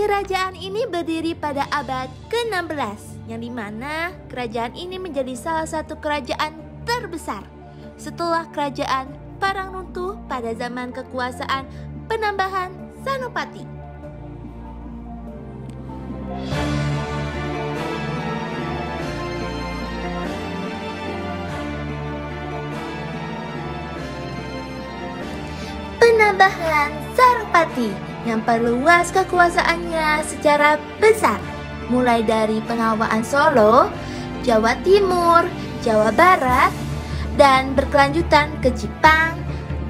Kerajaan ini berdiri pada abad ke-16, yang dimana kerajaan ini menjadi salah satu kerajaan terbesar setelah kerajaan Parang runtuh pada zaman kekuasaan penambahan Senopati. Penambahan Senopati yang perluas kekuasaannya secara besar, mulai dari Pengawaan Solo, Jawa Timur, Jawa Barat, dan berkelanjutan ke Jepang,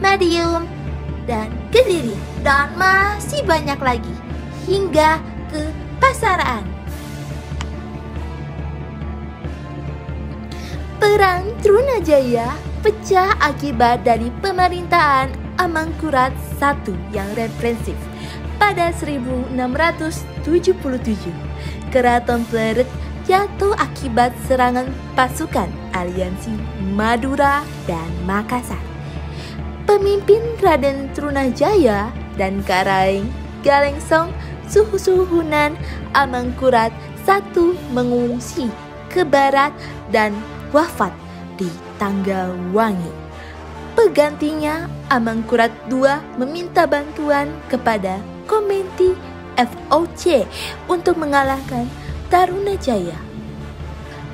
Madiun, dan Kediri, dan masih banyak lagi, hingga ke Pasaran. Perang Trunajaya pecah akibat dari pemerintahan Amangkurat I yang represif. Pada 1677, Keraton Plered jatuh akibat serangan pasukan aliansi Madura dan Makassar. Pemimpin Raden Trunajaya dan Karaeng Galengsong Suhunan Amangkurat I mengungsi ke barat dan wafat di Tanggawangi. Penggantinya, Amangkurat II meminta bantuan kepada Komenti FOC untuk mengalahkan Tarunajaya.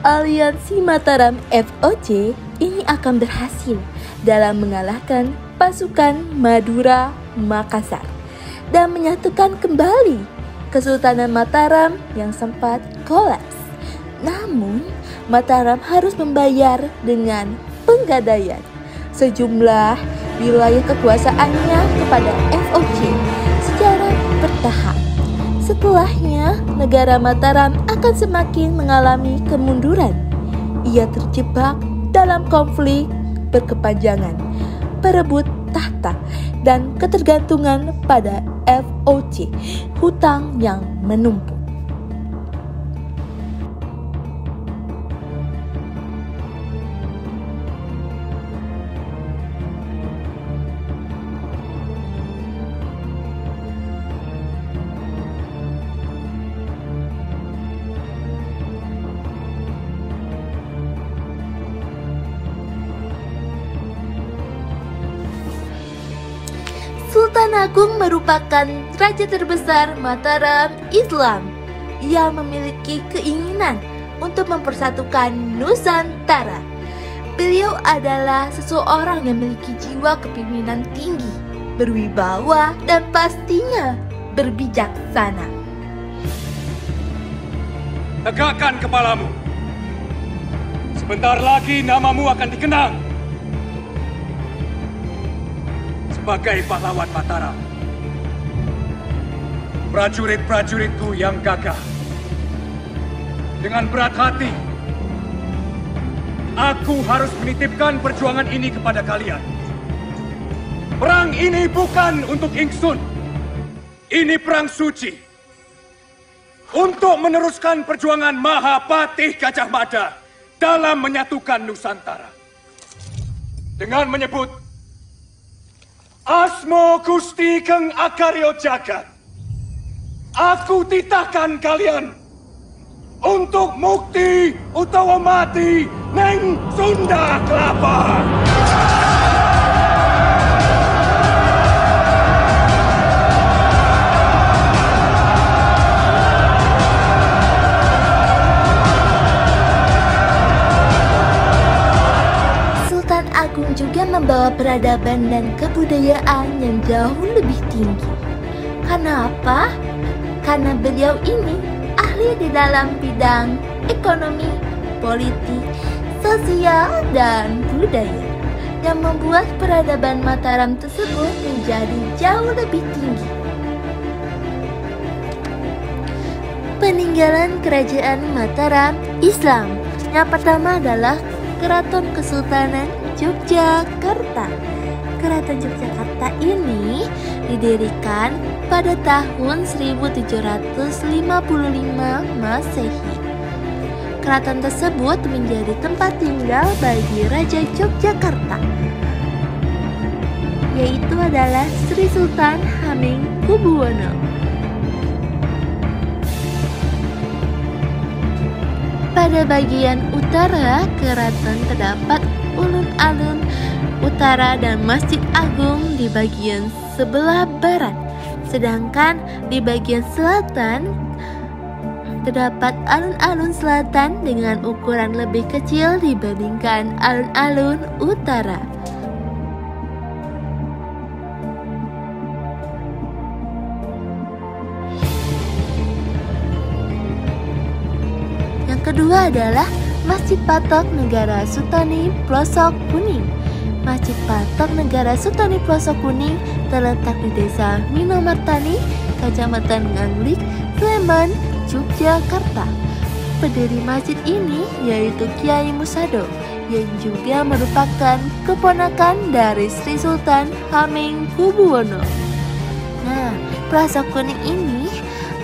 Aliansi Mataram FOC ini akan berhasil dalam mengalahkan pasukan Madura Makassar dan menyatukan kembali Kesultanan Mataram yang sempat kolaps. Namun, Mataram harus membayar dengan penggadaian sejumlah wilayah kekuasaannya kepada FOC secara bertahap. Setelahnya, negara Mataram akan semakin mengalami kemunduran. Ia terjebak dalam konflik berkepanjangan, perebut tahta, dan ketergantungan pada FOC, hutang yang menumpuk. Sultan Agung merupakan raja terbesar Mataram Islam. Ia memiliki keinginan untuk mempersatukan Nusantara. Beliau adalah seseorang yang memiliki jiwa kepemimpinan tinggi, berwibawa, dan pastinya berbijaksana. Tegakkan kepalamu. Sebentar lagi namamu akan dikenang sebagai pahlawan Mataram. Prajurit-prajuritku yang gagah, dengan berat hati, aku harus menitipkan perjuangan ini kepada kalian. Perang ini bukan untuk ingsun. Ini perang suci untuk meneruskan perjuangan Mahapatih Gajah Mada dalam menyatukan Nusantara. Dengan menyebut Asmo Gusti Keng Akaryo Jagat, aku titahkan kalian untuk mukti utawa mati neng Sunda Kelapa. Agung juga membawa peradaban dan kebudayaan yang jauh lebih tinggi. Karena apa? Karena beliau ini ahli di dalam bidang ekonomi, politik, sosial, dan budaya, yang membuat peradaban Mataram tersebut menjadi jauh lebih tinggi. Peninggalan Kerajaan Mataram Islam. Yang pertama adalah Keraton Kesultanan Yogyakarta. Keraton Yogyakarta ini didirikan pada tahun 1755 Masehi. Keraton tersebut menjadi tempat tinggal bagi Raja Yogyakarta, yaitu adalah Sri Sultan Hamengkubuwono. Pada bagian utara keraton terdapat alun-alun utara dan Masjid Agung di bagian sebelah barat. Sedangkan di bagian selatan terdapat alun-alun selatan dengan ukuran lebih kecil dibandingkan alun-alun utara. Yang kedua adalah Masjid Patok Negara Sutoni Plosok Kuning. Masjid Patok Negara Sutoni Plosok Kuning terletak di Desa Minomartani, Kecamatan Nganglik, Sleman, Yogyakarta. Pendiri masjid ini yaitu Kiai Musado, yang juga merupakan keponakan dari Sri Sultan Hamengkubuwono. Nah, Plosok Kuning ini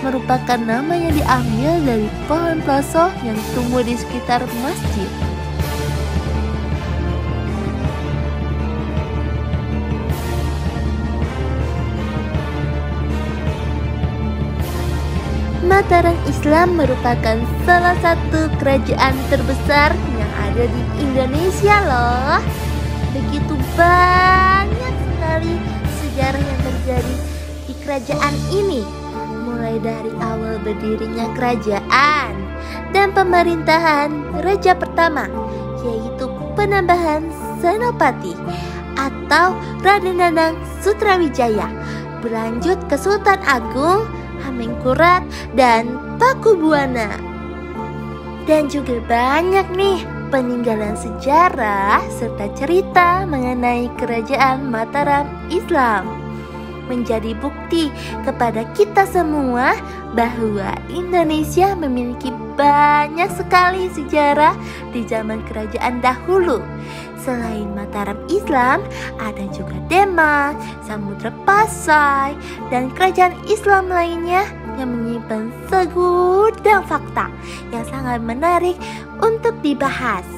merupakan nama yang diambil dari pohon ploso yang tumbuh di sekitar masjid. Mataram Islam merupakan salah satu kerajaan terbesar yang ada di Indonesia loh. Begitu banyak sekali sejarah yang terjadi di kerajaan ini, mulai dari awal berdirinya kerajaan dan pemerintahan raja pertama, yaitu penambahan Senopati atau Raden Danang Sutrawijaya, berlanjut ke Sultan Agung Hamengkurat dan Pakubuwana. Dan juga banyak nih peninggalan sejarah serta cerita mengenai kerajaan Mataram Islam, menjadi bukti kepada kita semua bahwa Indonesia memiliki banyak sekali sejarah di zaman kerajaan dahulu. Selain Mataram Islam, ada juga Demak, Samudra Pasai, dan kerajaan Islam lainnya yang menyimpan segudang fakta yang sangat menarik untuk dibahas.